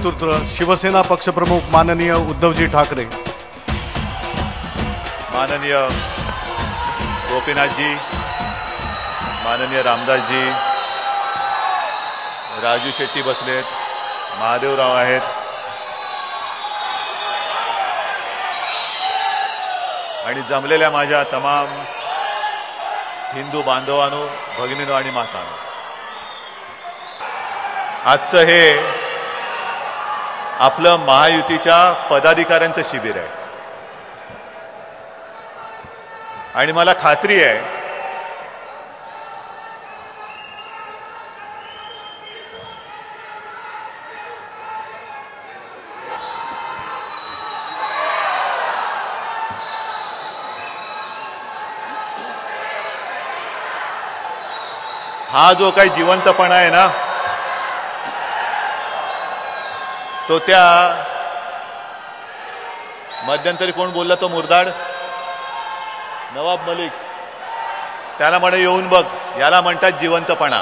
नेतृत्व शिवसेना पक्षप्रमुख माननीय उद्धवजी ठाकरे, माननीय गोपीनाथजी, माननीय रामदासजी, राजू शेट्टी बसलेत, महादेवराव आहेत आणि जमलेल्या माझ्या तमाम हिंदू बांधवांनो, भगिनींनो आणि मातांनो, आजचं हे आपलं महायुतीच्या पदाधिकाऱ्यांचं शिबिर आहे आणि मला खात्री आहे हा जो काही जिवंतपणा आहे ना, तो त्या मध्यंतरी कोण बोलला, तो मुर्दाड नवाब मलिक, त्याला म्हणे येऊन बघ, याला म्हणतात जिवंतपणा.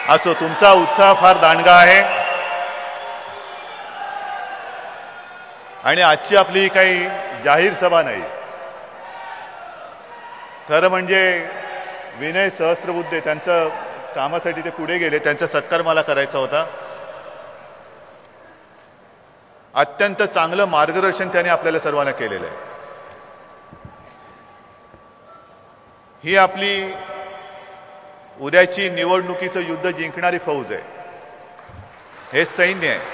असो, तुमचा उत्साह फार दांडगा आहे आणि आजची आपली काही जाहीर सभा नाही. खरं म्हणजे विनय सहस्त्रबुद्धे, त्यांचं कामासाठी ते पुढे गेले, त्यांचा सत्कार मला करायचा होता. अत्यंत चांगलं मार्गदर्शन त्यांनी आपल्याला सर्वांना केलेलं आहे. ही आपली उद्याची निवडणुकीचं युद्ध जिंकणारी फौज आहे, हे सैन्य आहे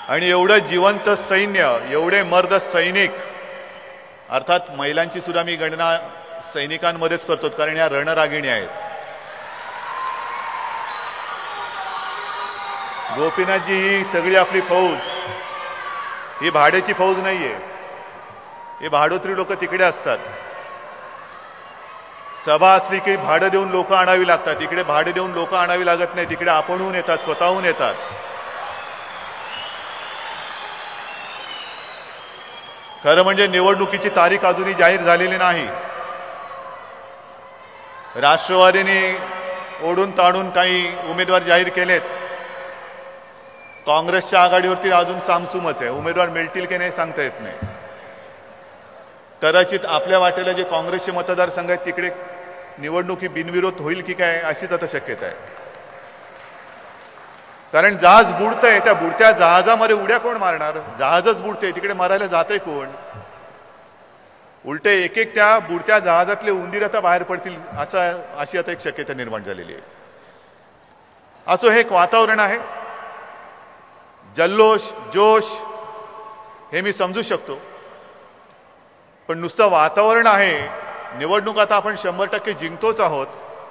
आणि एवढं जिवंत सैन्य, एवढे मर्द सैनिक, अर्थात महिलांची सुद्धा मी गणना सैनिकांमध्येच करतो कारण या रणरागिणी आहेत. गोपीनाथजी, ही सगळी आपली फौज ही भाड्याची फौज नाहीये. हे भाडोत्री लोक तिकडे असतात. सभा असली की भाडं देऊन लोक आणावी लागतात. इकडे भाडे देऊन लोक आणावी लागत नाही. तिकडे आपणहून येतात, स्वतःहून येतात. खरं म्हणजे निवडणुकीची तारीख अजूनही जाहीर झालेली नाही. राष्ट्रवादीने ओढून ताणून काही उमेदवार जाहीर केलेत. काँग्रेसच्या आघाडीवरती अजून सामसूमच आहे. उमेदवार मिळतील की नाही सांगता येत नाही. कदाचित आपल्या वाटेला जे काँग्रेसचे मतदारसंघ आहेत तिकडे निवडणुकी बिनविरोध होईल की काय, अशीच आता शक्यता आहे. कारण जहाज बुडतंय, त्या बुडत्या जहाजामध्ये उड्या कोण मारणार? जहाजच बुडते, तिकडे मारायला जाते कोण? उलटे एक एक त्या बुडत्या जहाजातले उंदीर आता बाहेर पडतील, अशी आता एक शक्यता निर्माण झालेली आहे. असो, हे एक वातावरण आहे. जल्लोष, जोश हे मी समजू शकतो, पण नुसतं वातावरण आहे. निवडणूक आता आपण 100% जिंकतोच आहोत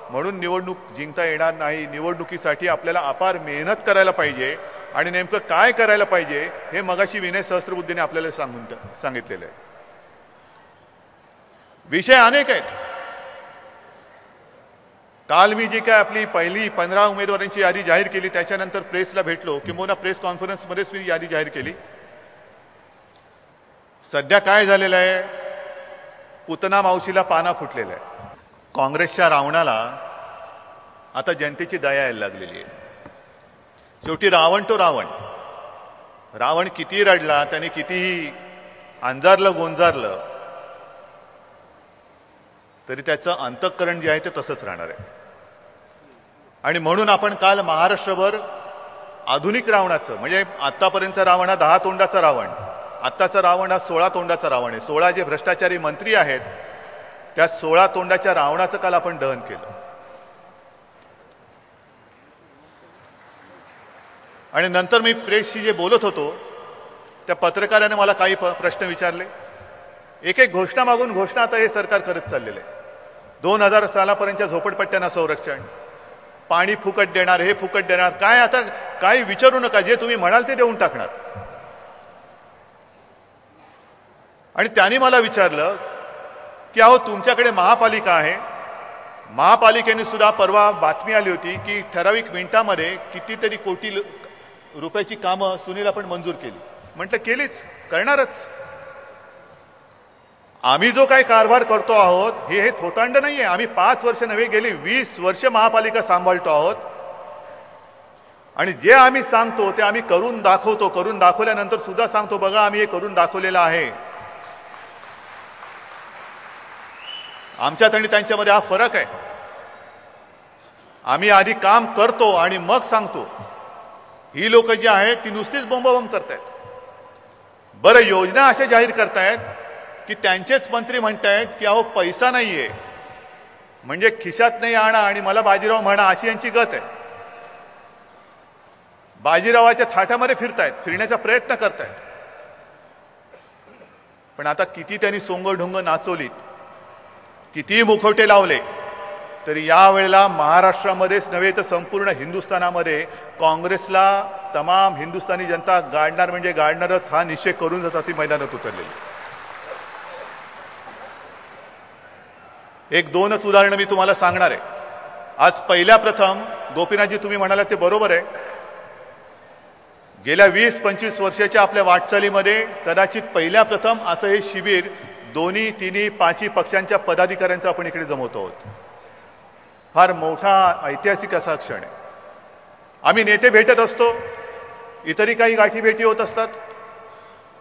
म्हणून निवडणूक जिंकता येणार नाही. निवडणुकीसाठी आपल्याला अपार मेहनत करायला पाहिजे आणि नेमकं काय करायला पाहिजे हे मगाशी विनय सहस्त्रबुद्धेने आपल्याला सांगितलेलं आहे. विषय अनेक आहेत. काल मी जी काय आपली पहिली 15 उमेदवारांची यादी जाहीर केली, त्याच्यानंतर प्रेसला भेटलो, किंवा प्रेस कॉन्फरन्समध्येच मी यादी जाहीर केली. सध्या काय झालेलं आहे, पुतना मावशीला पाना फुटलेला आहे. काँग्रेसच्या रावणाला आता जनतेची दया यायला लागलेली आहे. शेवटी रावण तो रावण. रावण किती रडला, त्याने कितीही अंजारलं गोंजारलं, तरी त्याचं अंतःकरण जे आहे ते तसंच राहणार आहे. आणि म्हणून आपण काल महाराष्ट्रभर आधुनिक रावणाचं, म्हणजे आतापर्यंतचा रावण हा 10 तोंडाचा रावण, आत्ताचा रावण हा 16 तोंडाचा रावण आहे. 16 जे भ्रष्टाचारी मंत्री आहेत त्या 16 तोंडाच्या रावणाचं काल आपण दहन केलं. आणि नंतर मी प्रेसशी जे बोलत होतो त्या पत्रकाराने मला काही प्रश्न विचारले. एक एक घोषणा मागून घोषणा आता हे सरकार करत चाललेलं आहे. 2000 सालापर्यंतच्या झोपडपट्ट्यांना संरक्षण, पाणी फुकट देणार, हे फुकट देणार, काय आता काही विचारू नका, जे तुम्ही म्हणाल ते देऊन टाकणार. आणि त्यांनी मला विचारलं की अहो तुमच्याकडे महापालिका आहे, महापालिकेने सुद्धा परवा बातमी आली होती की ठराविक मिनिटांमध्ये कितीतरी कोटी रुपयाची कामं सुनील आपण मंजूर केली. म्हटलं केलीच, करणारच. आम्ही जो काही कारभार करतो आहोत हे थोतांड नाहीये. आम्ही 5 वर्ष नव्हे, गेली 20 वर्ष महापालिका सांभाळतो आहोत आणि जे आम्ही सांगतो ते आम्ही करून दाखवतो. करून दाखवल्यानंतर सुद्धा सांगतो बघा आम्ही हे करून दाखवलेलं आहे. आमच्यात आणि त्यांच्यामध्ये हा फरक आहे. आम्ही आधी काम करतो आणि मग सांगतो. ही लोक जी आहेत ती नुसतीच बोंबाबोंब करतायत. बरं, योजना अशा जाहीर करतायत की त्यांचेच मंत्री म्हणतायत की अहो पैसा नाहीये, म्हणजे खिशात नाही आणा आणि मला बाजीराव म्हणा, अशी यांची गत आहे. बाजीरावाच्या थाटामध्ये फिरतायत, फिरण्याचा प्रयत्न करतायत. पण आता किती त्यांनी सोंगढुंग नाचवलीत, किती मुखवटे लावले, तरी यावेळेला महाराष्ट्रामध्येच नव्हे तर संपूर्ण हिंदुस्थानामध्ये काँग्रेसला तमाम हिंदुस्थानी जनता गाडणार म्हणजे गाडणारच हा निश्चय करून जातात ती मैदानात उतरलेली. एक दोनच उदाहरणं मी तुम्हाला सांगणार आहे. आज पहिल्या प्रथम गोपीनाथजी तुम्ही म्हणालात ते बरोबर आहे. गेल्या 20-25 वर्षाच्या आपल्या वाटचालीमध्ये कदाचित पहिल्या प्रथम असं हे शिबिर 2, 3, 5 पक्षांच्या पदाधिकाऱ्यांचं आपण इकडे जमवतो आहोत. फार मोठा ऐतिहासिक असा क्षण आहे. आम्ही नेते भेटत असतो, इतरही काही गाठी भेटी होत असतात,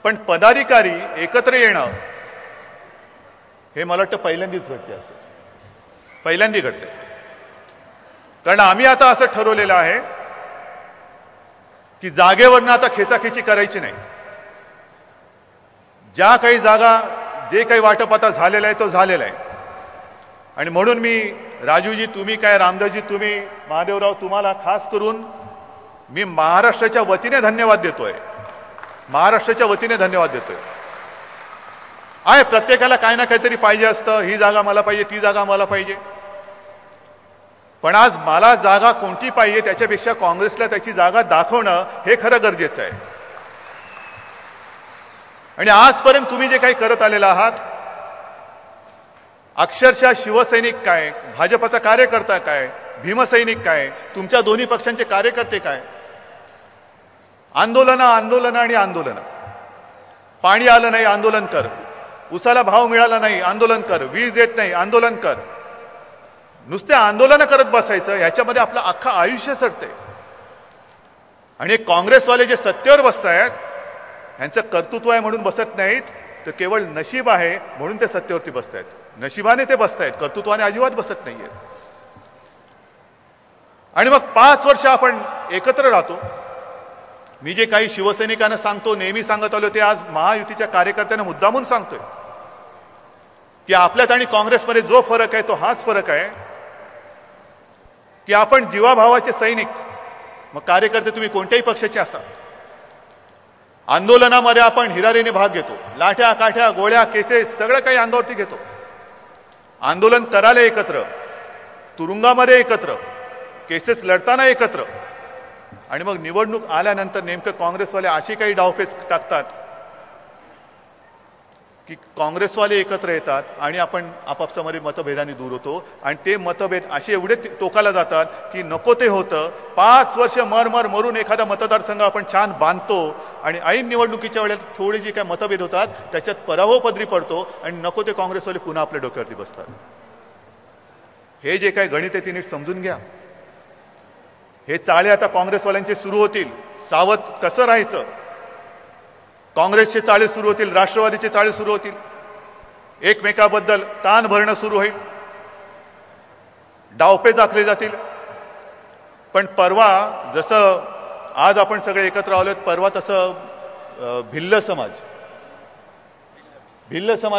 पण पदाधिकारी एकत्र येणं हे मला वाटतं पहिल्यांदाच घडते. असं पहिल्यांदा घडते. कारण आम्ही आता असं ठरवलेलं आहे की जागेवरनं आता खेचाखेची करायची नाही. ज्या काही जागा, जे काही वाटप आता झालेलं आहे तो झालेला आहे. आणि म्हणून मी राजूजी तुम्ही काय, रामदासजी तुम्ही, महादेवराव तुम्हाला खास करून मी महाराष्ट्राच्या वतीने धन्यवाद देतोय. महाराष्ट्राच्या वतीने धन्यवाद देतोय. आहे प्रत्येकाला काय ना काहीतरी पाहिजे असतं. ही जागा मला पाहिजे, ती जागा मला पाहिजे. पण आज मला जागा कोणती पाहिजे त्याच्यापेक्षा काँग्रेसला त्याची जागा दाखवणं हे खरं गरजेचं आहे. आणि आजपर्यंत तुम्ही जे काही करत आलेला आहात, अक्षरशः शिवसैनिक काय, भाजपचा कार्यकर्ता काय, भीमसैनिक काय, तुमच्या दोन्ही पक्षांचे कार्यकर्ते काय, आंदोलन आणि आंदोलन. पाणी आलं नाही, आंदोलन कर. उसाला भाव मिळाला नाही, आंदोलन कर. वीज येत नाही, आंदोलन कर. नुसते आंदोलन करत बसायचं ह्याच्यामध्ये आपलं अख्खं आयुष्य सडते. आणि काँग्रेसवाले जे सत्तेवर बसतायत यांचं कर्तृत्व आहे म्हणून बसत नाहीत, तर केवळ नशीब आहे म्हणून ते सत्तेवरती बसतायत. नशिबाने ते बसतायत, कर्तृत्वाने अजिबात बसत नाहीये. आणि मग 5 वर्ष आपण एकत्र राहतो. मी जे काही शिवसैनिकांना सांगतो, नेहमी सांगत आलो, ते आज महायुतीच्या कार्यकर्त्यांना मुद्दामून सांगतोय की आपल्यात आणि काँग्रेसमध्ये जो फरक आहे तो हाच फरक आहे की आपण जीवाभावाचे सैनिक, मग कार्यकर्ते तुम्ही कोणत्याही पक्षाचे असा, आंदोलनामध्ये आपण हिरारीने भाग घेतो. लाठ्या काठ्या गोळ्या केसेस सगळं काही अंगावरती घेतो. आंदोलन करायला एकत्र, तुरुंगामध्ये एकत्र, केसेस लढताना एकत्र. आणि मग निवडणूक आल्यानंतर नेमकं काँग्रेसवाले अशी काही डावपेच टाकतात की काँग्रेसवाले एकत्र येतात आणि आपण आपापसामध्ये मतभेदाने दूर होतो. आणि ते मतभेद असे एवढे टोकाला जातात की नको ते होतं. 5 वर्ष मरून एखादा मतदारसंघ आपण छान बांधतो आणि ऐन निवडणुकीच्या वेळेला थोडे जे काही मतभेद होतात त्याच्यात पराभव पदरी पडतो आणि नको ते काँग्रेसवाले पुन्हा आपल्या डोक्यावरती बसतात. हे जे काही गणित आहे ते नीट समजून घ्या. हे चाळे आता काँग्रेसवाल्यांचे सुरू होतील. सावध कसं राहायचं? काँग्रेसचे चाळे सुरू होतील, राष्ट्रवादीचे चाळे सुरू होतील. एकमेकाबद्दल ताण भरणं सुरू होईल, डावपे दाखले जातील. पण परवा जसं आज आपण सगळे एकत्र आलोत, परवा तसं भिल्ल समाज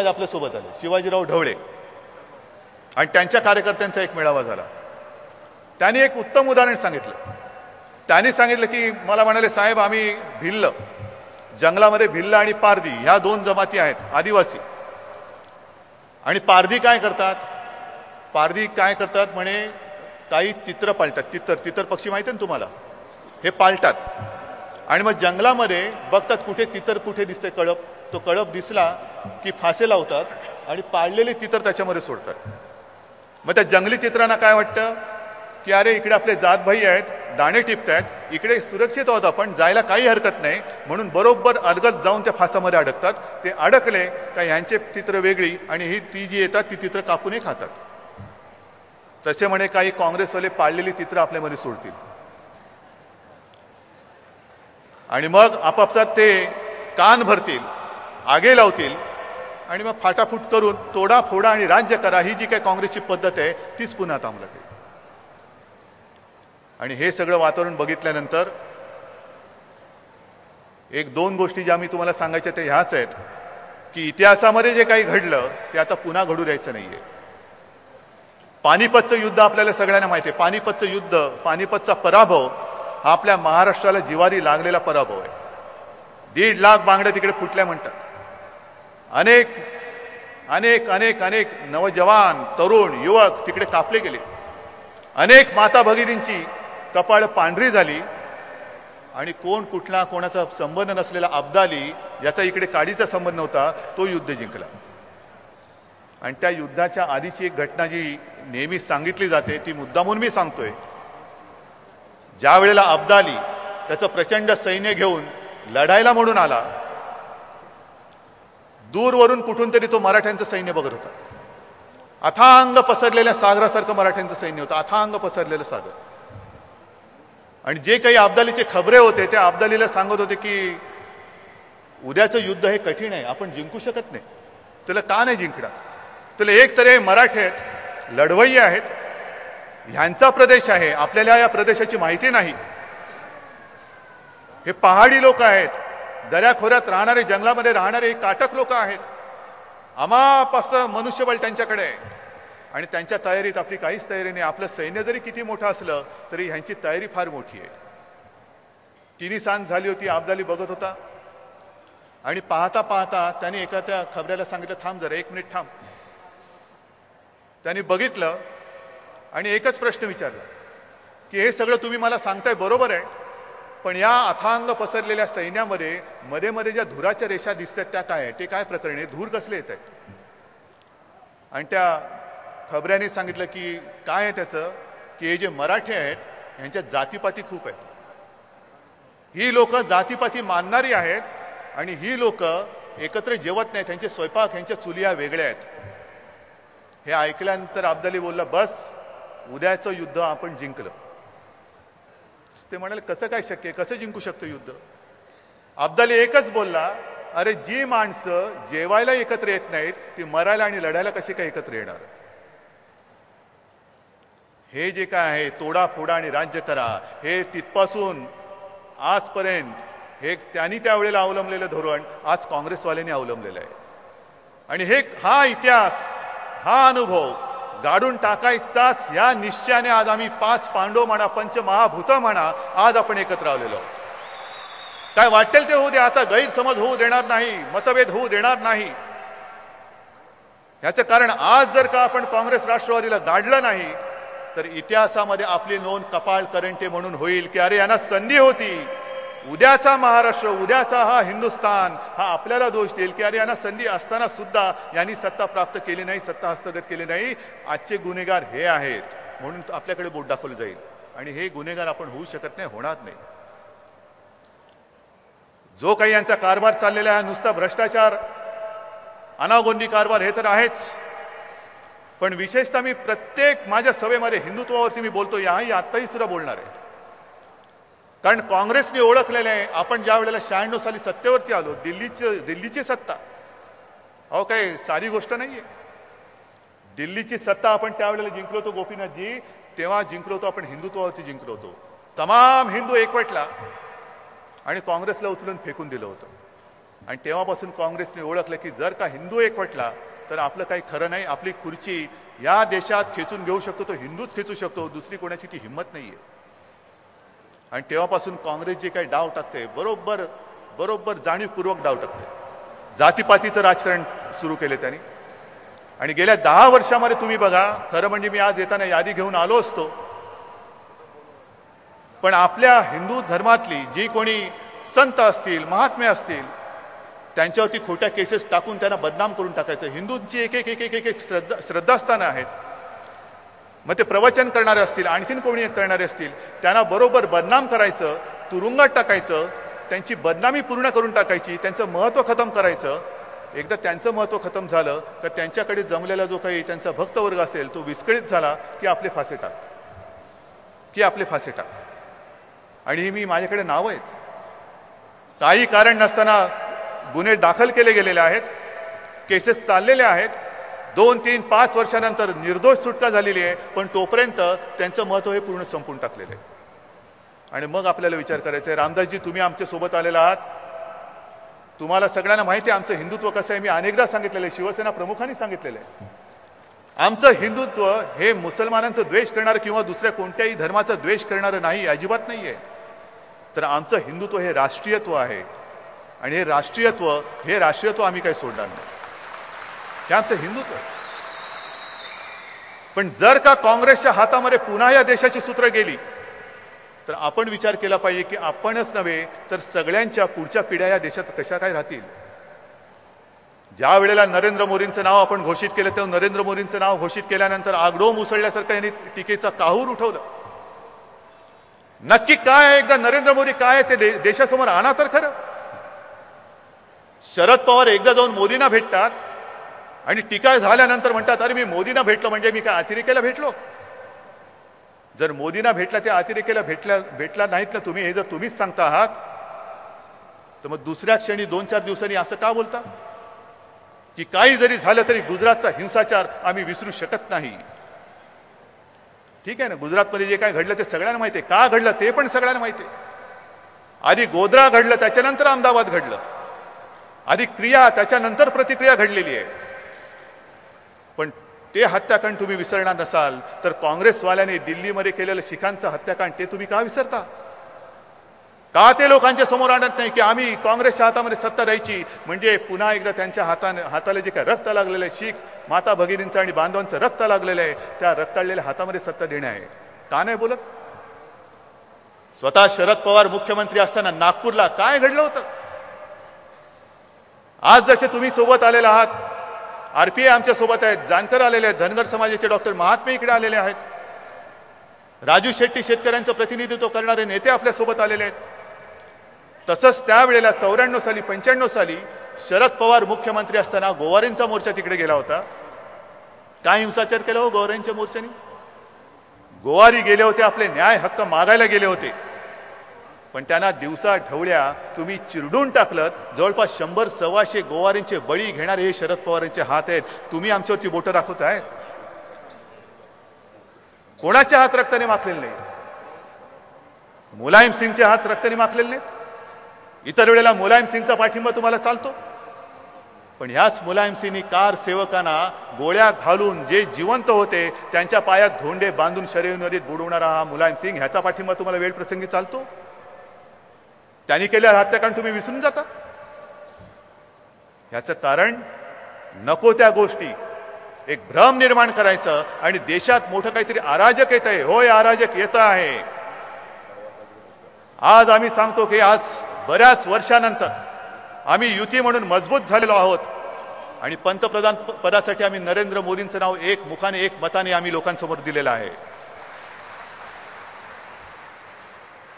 आपल्यासोबत आले. शिवाजीराव ढवळे आणि त्यांच्या कार्यकर्त्यांचा एक मेळावा झाला. त्यांनी एक उत्तम उदाहरण सांगितलं. त्यांनी सांगितलं की मला म्हणाले, साहेब आम्ही भिल्ल, जंगलामध्ये भिल्ल आणि पारधी ह्या 2 जमाती आहेत, आदिवासी. आणि पारधी काय करतात म्हणे, काही तित्र पाळतात. तितर पक्षी माहिती आहे ना तुम्हाला, हे पाळतात. आणि मग जंगलामध्ये बघतात कुठे तितर कुठे दिसते कळप, तो कळप दिसला की फासे लावतात आणि पाळलेले तितर त्याच्यामध्ये सोडतात. मग त्या जंगली तित्रांना काय वाटतं की अरे इकडे आपले जातभाई आहेत, दाणे टिपतायत, इकडे सुरक्षित आहोत आपण, जायला काही हरकत नाही, म्हणून बरोबर अलगद जाऊन त्या फासामध्ये अडकतात. ते अडकले का ह्यांचे चित्र वेगळी आणि ही ती जी येतात ती चित्र कापूनही खातात. तसे म्हणे काही काँग्रेसवाले पाळलेली चित्र आपल्यामध्ये सोडतील आणि मग आपापसात ते कान भरतील, आगे लावतील आणि मग फाटाफूट करून तोडा फोडा आणि राज्य करा, ही जी काही काँग्रेसची पद्धत आहे तीच पुन्हा आता अंमलात येईल. आणि हे सगळं वातावरण बघितल्यानंतर एक दोन गोष्टी ज्या मी तुम्हाला सांगायच्या त्या ह्याच आहेत की इतिहासामध्ये जे काही घडलं ते आता पुन्हा घडू द्यायचं नाहीये. पानिपतचं युद्ध आपल्याला सगळ्यांना माहिती आहे. पानिपतचं युद्ध, पानिपतचा पराभव हा आपल्या महाराष्ट्राला जिवारी लागलेला पराभव आहे. 1.5 लाख बांगड्या तिकडे फुटल्या म्हणतात. अनेक अनेक अनेक अनेक नवजवान, तरुण, युवक तिकडे कापले गेले. अनेक माता भगिनींची कपाळ पांढरी झाली आणि कोण कुठला कोणाचा संबंध नसलेला अब्दाली, ज्याचा इकडे काडीचा संबंध नव्हता, तो युद्ध जिंकला. आणि त्या युद्धाच्या आधीची एक घटना जी नेहमी सांगितली जाते ती मुद्दामून मी सांगतोय. ज्या वेळेला अब्दाली त्याचं प्रचंड सैन्य घेऊन लढायला म्हणून आला, दूरवरून कुठून तरी तो मराठ्यांचं सैन्य बघत होता. अथांग पसरलेल्या सागरासारखं मराठ्यांचं सैन्य होतं, अथांग पसरलेलं सागर. आणि जे काही अब्दालीचे खबरे होते त्या अब्दालीला सांगत होते की उद्याचं युद्ध हे कठीण आहे, आपण जिंकू शकत नाही. तुला का नाही जिंकणार? तुला एक तर हे मराठी आहेत, लढवय्ये आहेत, ह्यांचा प्रदेश आहे, आपल्याला या प्रदेशाची माहिती नाही. हे पहाडी लोक आहेत, दऱ्याखोऱ्यात राहणारे, जंगलामध्ये राहणारे हे काटक लोक आहेत. अमाप असं मनुष्यबळ त्यांच्याकडे आहे आणि त्यांच्या तयारीत आपली काहीच तयारी नाही. आपलं सैन्य जरी किती मोठं असलं तरी ह्यांची तयारी फार मोठी आहे. तिन्ही सांज झाली होती, अब्दाली बघत होता आणि पाहता पाहता त्याने एका त्या खबऱ्याला सांगितलं, थांब जरा, 1 मिनिट थांब. त्यांनी बघितलं आणि एकच प्रश्न विचारला की हे सगळं तुम्ही मला सांगताय बरोबर आहे, पण या अथांग पसरलेल्या सैन्यामध्ये मध्ये मध्ये ज्या धुराच्या रेषा दिसतात त्या काय आहे? ते काय प्रकरण आहे? धूर कसले येत आहेत? आणि त्या खबऱ्याने सांगितलं की काय आहे त्याचं, की हे जे मराठी आहेत यांच्या जातीपाती खूप आहेत. ही लोक जातीपाती मानणारी आहेत आणि ही लोक एकत्र जेवत नाहीत, त्यांचे स्वयंपाक, यांच्या चुलिया वेगळ्या आहेत. हे ऐकल्यानंतर अब्दाली बोलला, बस उद्याचं युद्ध आपण जिंकलं. ते म्हणाले, कसं काय शक्य आहे, कसं जिंकू शकतो युद्ध? अब्दाली एकच बोलला, अरे जी माणसं जेवायला एकत्र येत नाहीत ती मरायला आणि लढायला कशी काय एकत्र येणार? हे जे काय आहे तोडा फोडा आणि राज्य करा, हे तिथपासून आजपर्यंत हे त्यांनी त्यावेळेला अवलंबलेलं धोरण आज काँग्रेसवाल्यांनी अवलंबलेलं आहे. आणि हा इतिहास, हा अनुभव गाडून टाकायचाच या निश्चयाने आज आम्ही 5 पांडव म्हणा, पंचमहाभूत म्हणा, आज आपण एकत्र आलेलो आहोत. काय वाटेल ते होऊ दे, आता गैरसमज होऊ देणार नाही, मतभेद होऊ देणार नाही. याचं कारण आज जर का आपण काँग्रेस राष्ट्रवादीला गाडलं नाही तर इतिहासामध्ये आपली नोंद कपाळ करंटे म्हणून होईल की अरे यांना संधी होती, उद्याचा महाराष्ट्र, उद्याचा हा हिंदुस्थान हा आपल्याला दोष देईल की अरे यांना संधी असताना सुद्धा यांनी सत्ता प्राप्त केली नाही, सत्ता हस्तगत केली नाही. आजचे गुन्हेगार हे आहेत म्हणून आपल्याकडे बोट दाखवलं जाईल आणि हे गुन्हेगार आपण होऊ शकत नाही, होणार नाही. जो काही यांचा कारभार चाललेला आहे नुसता भ्रष्टाचार, अनागोंदी कारभार हे तर आहेच, पण विशेषतः मी प्रत्येक माझ्या सभेमध्ये हिंदुत्वावरती मी बोलतो, याही आत्ताही सुद्धा बोलणार आहे. कारण काँग्रेसने ओळखलेलं आहे, आपण ज्या वेळेला 96 साली सत्तेवरती आलो, दिल्लीची सत्ता, अहो काही साधी गोष्ट नाहीये. दिल्लीची सत्ता आपण त्यावेळेला जिंकलो होतो गोपीनाथजी, तेव्हा जिंकलो होतो आपण हिंदुत्वावरती जिंकलो होतो. तमाम हिंदू एकवटला आणि काँग्रेसला उचलून फेकून दिलं होतं. आणि तेव्हापासून काँग्रेसने ओळखलं की जर का हिंदू एकवटला तर आपलं काही खरं नाही, आपली खुर्ची या देशात खेचून घेऊ शकतो तो हिंदूच खेचू शकतो, दुसरी कोणाची ती हिंमत नाहीये. आणि तेव्हापासून काँग्रेस जे काही डाव टाकते बरोबर जाणीवपूर्वक डाव टाकते. जातीपातीचं राजकारण सुरू केले त्यांनी. आणि गेल्या 10 वर्षामध्ये तुम्ही बघा, खरं म्हणजे मी आज येताना यादी घेऊन आलो असतो, पण आपल्या हिंदू धर्मातली जी कोणी संत असतील, महात्मे असतील, त्यांच्यावरती खोट्या केसेस टाकून त्यांना बदनाम करून टाकायचं. हिंदूंची एक श्रद्धास्थानं आहेत, मग ते प्रवचन करणारे असतील, आणखीन कोणी करणारे असतील, त्यांना बरोबर बदनाम करायचं, तुरुंगात टाकायचं, त्यांची बदनामी पूर्ण करून टाकायची, त्यांचं महत्त्व खतम करायचं. एकदा त्यांचं महत्त्व खतम झालं तर त्यांच्याकडे जमलेला जो काही त्यांचा भक्तवर्ग असेल तो विस्कळीत झाला की आपले फासे टाक. आणि मी माझ्याकडे नावं आहेत. काही कारण नसताना गुन्हे दाखल केले गेलेले आहेत, केसेस चाललेले आहेत. 2, 3, 5 वर्षानंतर निर्दोष सुटका झालेली आहे, पण तोपर्यंत त्यांचं महत्त्व हे पूर्ण संपून टाकलेलं आहे. आणि मग आपल्याला विचार करायचा आहे, रामदासजी तुम्ही आमच्या सोबत आलेला आहात, तुम्हाला सगळ्यांना माहिती आहे आमचं हिंदुत्व कसं आहे. मी अनेकदा सांगितलेलं आहे, शिवसेना प्रमुखांनी सांगितलेलं आहे, आमचं हिंदुत्व हे मुसलमानांचं द्वेष करणारं किंवा दुसऱ्या कोणत्याही धर्माचा द्वेष करणारं नाही, अजिबात नाही आहे. तर आमचं हिंदुत्व हे राष्ट्रीयत्व आहे आणि हे राष्ट्रीयत्व आम्ही काही सोडणार नाही. हे आमचं हिंदुत्व आहे. पण जर का काँग्रेसच्या हातामध्ये पुन्हा या देशाची सूत्र गेली तर आपण विचार केला पाहिजे की आपणच नव्हे तर सगळ्यांच्या पुढच्या पिढ्या या देशात कशा काय राहतील. ज्या वेळेला नरेंद्र मोदींचं नाव आपण घोषित केलं तेव्हा नरेंद्र मोदींचं नाव घोषित केल्यानंतर आगडोम उसळल्यासारखं यांनी टीकेचा काहूर उठवलं. नक्की काय आहे, एकदा नरेंद्र मोदी काय आहे ते देशासमोर आणा तर खरं. शरद पवार एकदा जाऊन मोदींना भेटतात आणि टीका झाल्यानंतर म्हणतात अरे मी मोदींना भेटलो म्हणजे मी काय अतिरेकेला भेटलो. जर मोदींना भेटला त्या अतिरेकेला भेटला नाहीत ना तुम्ही, हे जर तुम्हीच सांगता आहात तर मग दुसऱ्या क्षणी 2-4 दिवसांनी असं का बोलता की काही जरी झालं तरी गुजरातचा हिंसाचार आम्ही विसरू शकत नाही. ठीक आहे ना, गुजरातमध्ये जे काय घडलं ते सगळ्यांना माहिती आहे, का घडलं ते पण सगळ्यांना माहिती आहे. आधी गोध्रा घडलं, त्याच्यानंतर अहमदाबाद घडलं, आधी क्रिया त्याच्यानंतर प्रतिक्रिया घडलेली आहे. पण ते हत्याकांड तुम्ही विसरणार नसाल तर काँग्रेसवाल्यांनी दिल्लीमध्ये केलेलं शिखांचं हत्याकांड ते तुम्ही का विसरता. का ते लोकांच्या समोर आणत नाही की आम्ही काँग्रेसच्या हातामध्ये सत्ता द्यायची म्हणजे पुन्हा एकदा त्यांच्या हाताला जे काय रक्त लागलेलं आहे, शीख माता भगिनींचं आणि बांधवांचं रक्त लागलेलं आहे, त्या रक्ताळलेल्या हातामध्ये सत्ता देणे आहे. का नाही बोलत. स्वतः शरद पवार मुख्यमंत्री असताना नागपूरला काय घडलं होतं. आज जसे तुम्ही सोबत आलेला आहात, आरपीआय आमच्या सोबत आहेत, जानकर आलेले आहेत, धनगर समाजाचे डॉक्टर महात्मे इकडे आलेले आहेत, राजू शेट्टी शेतकऱ्यांचं प्रतिनिधित्व करणारे नेते आपल्या सोबत आलेले आहेत. तसंच त्यावेळेला 94 साली 95 साली शरद पवार मुख्यमंत्री असताना गोवारींचा मोर्चा तिकडे गेला होता. काय हिंसाचार केला हो गोवारींच्या मोर्चाने. गोवारी गेले होते, आपले न्याय हक्क मागायला गेले होते, पण त्यांना दिवसा ढवळ्या तुम्ही चिरडून टाकलं. जवळपास 100-125 गोवारींचे बळी घेणारे हे शरद पवारांचे हात आहेत. तुम्ही आमच्यावरची बोटं दाखवत आहेत. कोणाच्या हात रक्ताने माखलेले नाही. मुलायम सिंगचे हात रक्ताने माखलेले नाहीत. इतर वेळेला मुलायम सिंगचा पाठिंबा तुम्हाला चालतो, पण ह्याच मुलायम सिंगनी कार सेवकांना गोळ्या घालून जे जिवंत होते त्यांच्या पायात धोंडे बांधून शरीर नदीत बुडवणारा हा मुलायम सिंग, ह्याचा पाठिंबा तुम्हाला वेळ प्रसंगी चालतो. त्यांनी केलेल्या हत्याकांड तुम्ही विसरून जाता. ह्याचं कारण नको त्या गोष्टी, एक भ्रम निर्माण करायचं आणि देशात मोठं काहीतरी अराजक येत आहे. होय, अराजक येत आहे. आज आम्ही सांगतो की आज बऱ्याच वर्षानंतर आम्ही युती म्हणून मजबूत झालेलो आहोत आणि पंतप्रधान पदासाठी आम्ही नरेंद्र मोदींचं नाव एक मुखाने एक मताने आम्ही लोकांसमोर दिलेलं आहे.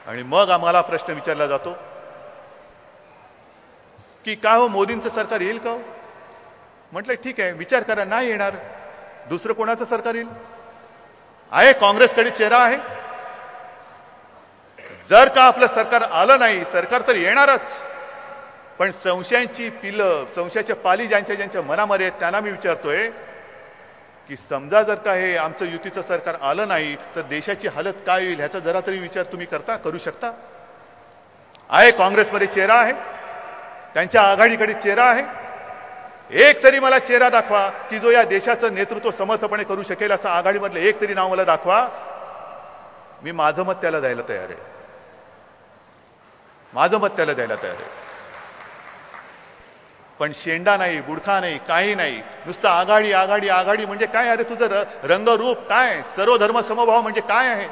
आणि मग आम्हाला प्रश्न विचारला जातो की का हो मोदींचं सरकार येईल का. म्हटलं ठीक आहे, विचार करा, नाही येणार. दुसरं कोणाचं सरकार येईल आहे. काँग्रेसकडे चेहरा आहे. जर का आपलं सरकार आलं नाही, सरकार तर येणारच, पण संशयाची पिलं, संशयाच्या पाली ज्यांच्या मनामध्ये आहेत त्यांना मी विचारतोय की समजा जर का हे आमचं युतीचं सरकार आलं नाही तर देशाची हालत काय होईल ह्याचा जरा तरी विचार तुम्ही करू शकता. आहे काँग्रेसमध्ये चेहरा आहे, त्यांच्या आघाडीकडे चेहरा आहे. एक तरी मला चेहरा दाखवा की जो या देशाचं नेतृत्व समर्थपणे करू शकेल असं आघाडीमधलं एक तरी नाव मला दाखवा. मी माझं मत त्याला द्यायला तयार आहे. माझं मत त्याला द्यायला तयार आहे. पण शेंडा नाही, बुडखा नाही, काही नाही, नुसतं आघाडी आघाडी आघाडी म्हणजे काय. अरे तुझं रंगरूप काय. सर्वधर्म समभाव म्हणजे काय आहे.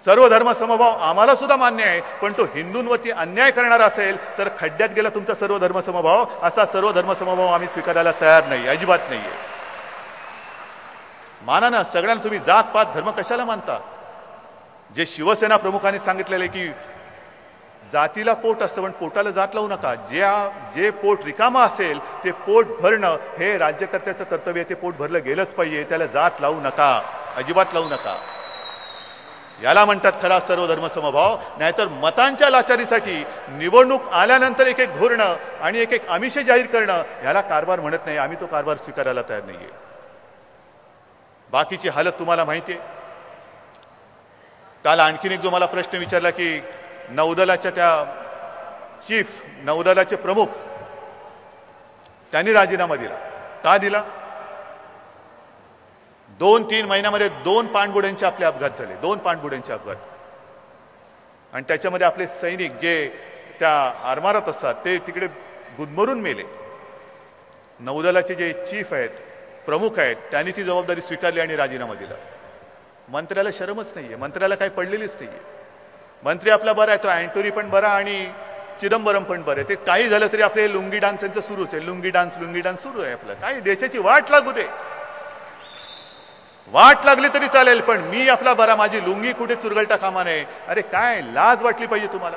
सर्वधर्म समभाव आम्हाला सुद्धा मान्य आहे, पण तो हिंदूंवरती अन्याय करणारा असेल तर खड्ड्यात गेला तुमचा सर्वधर्म समभाव. असा सर्वधर्म समभाव आम्ही स्वीकारायला तयार नाही, अजिबात नाहीये. माना ना, सगळ्यांना तुम्ही जात पात धर्म कशाला मानता? जे शिवसेना प्रमुखांनी सांगितलेलं आहे की जातीला पोट असतं पण पोटाला जात लावू नका. जे पोट रिकामा असेल ते पोट भरणं हे राज्यकर्त्याचं कर्तव्य आहे. ते पोट भरलं गेलंच पाहिजे. त्याला जात लावू नका, अजिबात लावू नका. याला म्हणतात खरा सर्वधर्म समभाव. नाहीतर मतांच्या लाचारीसाठी निवडणूक आल्यानंतर एक एक धोरणं आणि एक एक आमिष जाहीर करणं याला कारभार म्हणत नाही. आम्ही तो कारभार स्वीकारायला तयार नाहीये. बाकीची हालत तुम्हाला माहिती आहे. काल आणखीन एक जो मला प्रश्न विचारला की नौदलाच्या त्या चीफ, नौदलाचे प्रमुख त्यांनी राजीनामा दिला. का दिला? 2-3 महिन्यामध्ये 2 पाणबुड्यांचे आपले अपघात झाले. 2 पाणबुड्यांचे अपघात. आणि त्याच्यामध्ये आपले सैनिक जे त्या आरमारात असतात ते तिकडे गुदमरून मेले. नौदलाचे जे चीफ आहेत, प्रमुख आहेत, त्यांनी ती जबाबदारी स्वीकारली आणि राजीनामा दिला. मंत्र्याला शरमच नाहीये. मंत्र्याला काही पडलेलीच नाहीये. मंत्री आपला बरा आहे, तो अँटोनी पण बरा आणि चिदंबरम पण बरं आहे. ते काही झालं तरी आपले लुंगी डान्स यांचं सुरूच आहे. लुंगी डान्स सुरू आहे आपलं. काही देशाची वाट लागू दे, वाट लागली तरी चालेल, पण मी आपला बरा, माझी लुंगी कुठे चुरगळता कामा नये. अरे काय लाज वाटली पाहिजे तुम्हाला.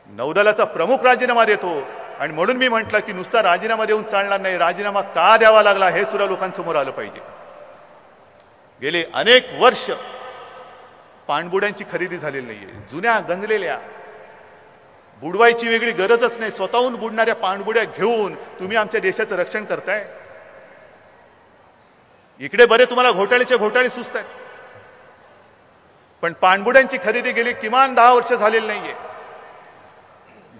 नौदलाचा प्रमुख राजीनामा देतो आणि म्हणून मी म्हटलं की नुसता राजीनामा देऊन चालणार नाही. राजीनामा का द्यावा लागला हे सुद्धा लोकांसमोर आलं पाहिजे. गेले अनेक वर्ष पाणबुड्यांची खरेदी झालेली नाहीये. जुन्या गंजलेल्या, बुडवायची वेगळी गरजच नाही, स्वतःहून बुडणाऱ्या पाणबुड्या घेऊन तुम्ही आमच्या देशाचं रक्षण करताय. इकडे बरे तुम्हाला घोटाळे सुचत आहेत, पण पाणबुड्यांची खरेदी गेली किमान 10 वर्ष झालेली नाहीये.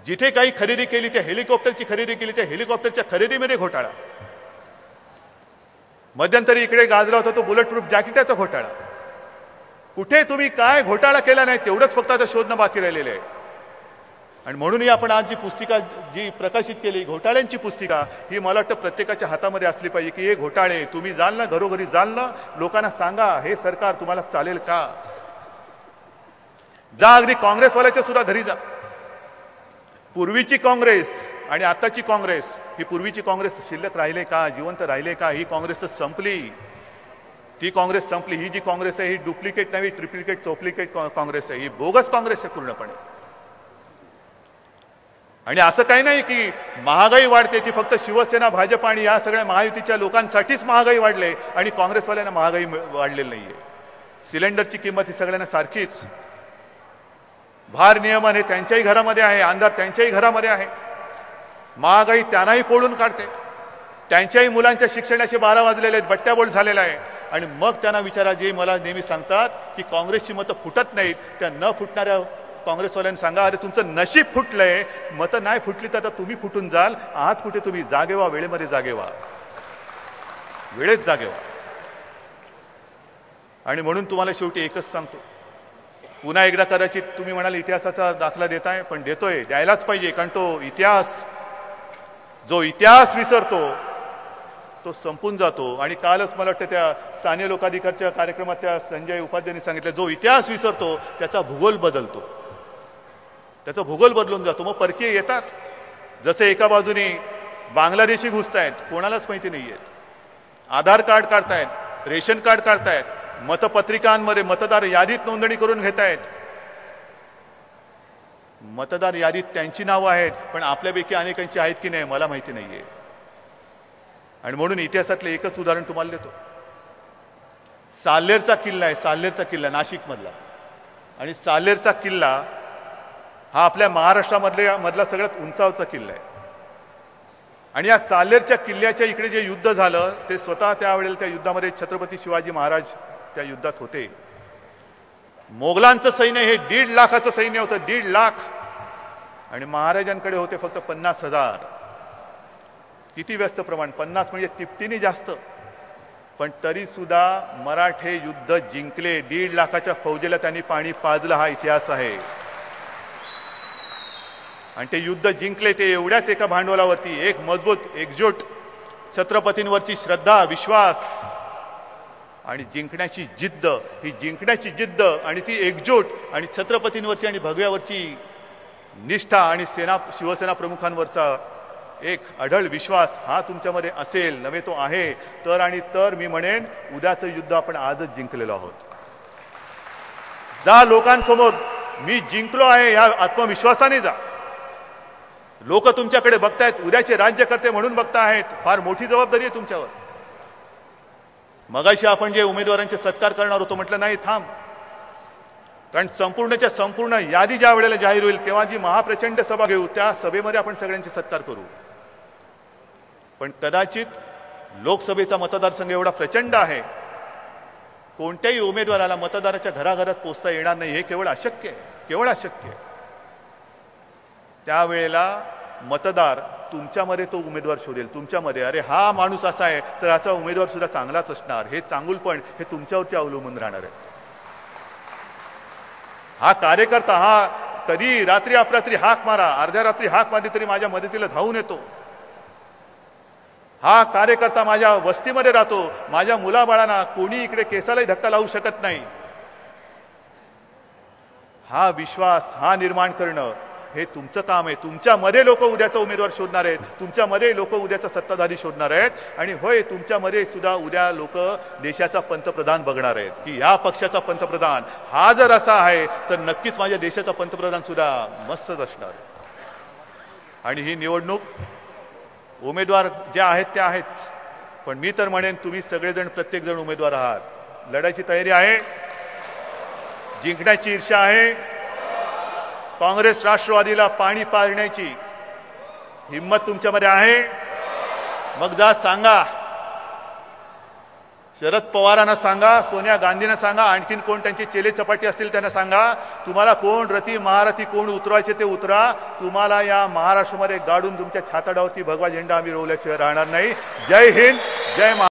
जिथे काही खरेदी केली, त्या हेलिकॉप्टरची खरेदी केली, त्या हेलिकॉप्टरच्या खरेदीमध्ये घोटाळा. मध्यंतरी इकडे गाजला होता तो बुलेट प्रूफ जॅकेटाचा घोटाळा. कुठे तुम्ही काय घोटाळा केला नाही तेवढंच फक्त आता शोधणं बाकी राहिलेलं आहे. आणि म्हणूनही आपण आज जी पुस्तिका जी प्रकाशित केली, घोटाळ्यांची पुस्तिका, ही मला वाटतं प्रत्येकाच्या हातामध्ये असली पाहिजे की हे घोटाळे तुम्ही जाल ना, घरोघरी जाल ना, लोकांना सांगा हे सरकार तुम्हाला चालेल का. जा, अगदी काँग्रेसवाल्याच्या सुद्धा घरी जा. पूर्वीची काँग्रेस आणि आताची काँग्रेस, ही पूर्वीची काँग्रेस शिल्लक राहिले का, जिवंत राहिले का? ही काँग्रेस तर संपली. ती काँग्रेस संपली. ही जी काँग्रेस आहे ही डुप्लिकेट नव्हे, ट्रिप्लिकेट, चौप्लिकेट काँग्रेस आहे. ही बोगस काँग्रेस आहे पूर्णपणे. आणि असं काही नाही की महागाई वाढते ती फक्त शिवसेना, भाजप आणि या सगळ्या महायुतीच्या लोकांसाठीच महागाई वाढले आणि काँग्रेसवाल्यांना महागाई वाढलेली नाहीये. सिलेंडरची किंमत ही सगळ्यांना सारखीच. भारनियमन हे त्यांच्याही घरामध्ये आहे, अंधार त्यांच्याही घरामध्ये आहे. महागाई त्यांनाही पोळून काढते. त्यांच्याही मुलांच्या शिक्षणाचे 12 वाजलेले आहेत, बट्ट्याबोळ झालेला आहे. आणि मग त्यांना विचारा, जे मला नेहमी सांगतात की काँग्रेसची मतं फुटत नाहीत, त्या न फुटणाऱ्या काँग्रेसवाल्यांनी सांगा, अरे तुमचं नशीब फुटलंय, मतं नाही फुटली तर आता तुम्ही फुटून जाल. आहात कुठे तुम्ही? जागे व्हा, वेळेमध्ये जागे व्हा, वेळेत जागे व्हा. आणि म्हणून तुम्हाला शेवटी एकच सांगतो, पुन्हा एकदा कदाचित तुम्ही म्हणाल इतिहासाचा दाखला देताय, पण देतोय, द्यायलाच पाहिजे. कारण तो इतिहास, जो इतिहास विसरतो तो संपून जातो. आणि कालच मला वाटतं त्या स्थानिक लोकाधिकारच्या कार्यक्रमात त्या संजय उपाध्यायांनी सांगितलं, जो इतिहास विसरतो त्याचा भूगोल बदलतो, त्याचा भूगोल बदलून जातो. मग परकीय येतात, जसे एका बाजूने बांगलादेशी घुसतायत, कोणालाच माहिती नाहीये, आधार कार्ड काढतायत, रेशन कार्ड काढतायत, मतपत्रिकांमध्ये मतदार यादीत नोंदणी करून घेतायत. मतदार यादीत त्यांची नावं आहेत, पण आपल्यापैकी अनेकांची आहेत की नाही मला माहिती नाहीये. आणि म्हणून इतिहासातलं एकच उदाहरण तुम्हाला देतो. साल्हेरचा किल्ला आहे, साल्हेरचा किल्ला नाशिकमधला. आणि साल्हेरचा किल्ला हा आपल्या महाराष्ट्रामधला सगळ्यात उंचावचा किल्ला आहे. आणि या साल्हेरच्या किल्ल्याच्या इकडे जे युद्ध झालं ते स्वतः त्यावेळेला त्या युद्धामध्ये छत्रपती शिवाजी महाराज त्या युद्धात होते. मोगलांचं सैन्य हे 1.5 लाखाचं सैन्य होतं, 1.5 लाख. आणि महाराजांकडे होते फक्त 50,000. किती व्यस्त प्रमाण, 50 म्हणजे तिपटीने जास्त. पण तरी सुद्धा मराठे युद्ध जिंकले. 1.5 लाखाच्या फौजेला त्यांनी पाणी पाजलं, हा इतिहास आहे. आणि ते युद्ध जिंकले ते एवढ्याच एका भांडवलावरती, एक मजबूत एकजूट, छत्रपतींवरची श्रद्धा, विश्वास आणि जिंकण्याची जिद्द. ही जिंकण्याची जिद्द आणि ती एकजूट आणि छत्रपतींवरची आणि भगव्यावरची निष्ठा आणि शिवसेना प्रमुखांवरचा एक अढळ विश्वास हा तुमच्यामध्ये असेल, नव्हे तो आहे, तर आणि तर मी म्हणेन उद्याचं युद्ध आपण आजच जिंकलेलो आहोत. जा लोकांसमोर मी जिंकलो आहे या आत्मविश्वासाने जा. लोक तुमच्याकडे बघतायत, उद्याचे राज्यकर्ते म्हणून बघतायत. फार मोठी जबाबदारी आहे तुमच्यावर. मगाशी आपण जे उमेदवारांचे सत्कार करणार होतो, म्हटलं नाही थांब, कारण संपूर्णच्या संपूर्ण यादी ज्या वेळेला जाहीर होईल तेव्हा जी महाप्रचंड सभा घेऊ त्या सभेमध्ये आपण सगळ्यांचे सत्कार करू. पण कदाचित लोकसभेचा मतदारसंघ एवढा प्रचंड आहे, कोणत्याही उमेदवाराला मतदाराच्या घराघरात पोहोचता येणार नाही. हे केवळ अशक्य आहे, केवळ अशक्य आहे. त्यावेळेला मतदार तुमच्यामध्ये तो उमेदवार शोधेल, तुमच्यामध्ये अरे हा माणूस असा आहे तर याचा उमेदवार सुद्धा चांगलाच असणार. हे चांगुलपण हे तुमच्यावरती अवलंबून राहणार आहे. हा कार्यकर्ता हा कधी रात्री अपरात्री हाक मारा, अर्ध्या रात्री हाक मारली तरी माझ्या मदतीला धावून येतो. हा कार्यकर्ता माझ्या वस्तीमध्ये राहतो, माझ्या मुलाबाळांना कोणी इकडे केसालाही धक्का लावू शकत नाही. हा विश्वास हा निर्माण करणं हे तुमचं काम आहे. तुमच्यामध्ये लोक उद्याचा उमेदवार शोधणार आहेत, तुमच्यामध्ये लोक उद्याचा सत्ताधारी शोधणार आहेत. आणि होय, तुमच्यामध्ये सुद्धा उद्या लोक देशाचा पंतप्रधान बघणार आहेत की या पक्षाचा पंतप्रधान हा जर असा आहे तर नक्कीच माझ्या देशाचा पंतप्रधान सुद्धा मस्तच असणार. आणि ही निवडणूक उमेदवार जे आहेत ते आहेच, पण मी तर म्हणेन तुम्ही सगळेजण प्रत्येकजण उमेदवार आहात. लढायची तयारी आहे, जिंकण्याची ईर्षा आहे. काँग्रेस राष्ट्रवादीला पाणी पाजण्याची हिम्मत तुमच्यामध्ये आहे. मग जा सांगा, शरद पवारांना सांगा, सोनिया गांधींना सांगा, आणखीन कोण त्यांचे चेले चपाटी असतील त्यांना सांगा, तुम्हाला कोण रती महारथी कोण उतरवायचे ते उतरा. तुम्हाला या महाराष्ट्रामध्ये गाडून तुमच्या छाताडावरती भगवा झेंडा आम्ही रोवल्याशिवाय राहणार नाही. जय हिंद, जय महाराष्ट्र.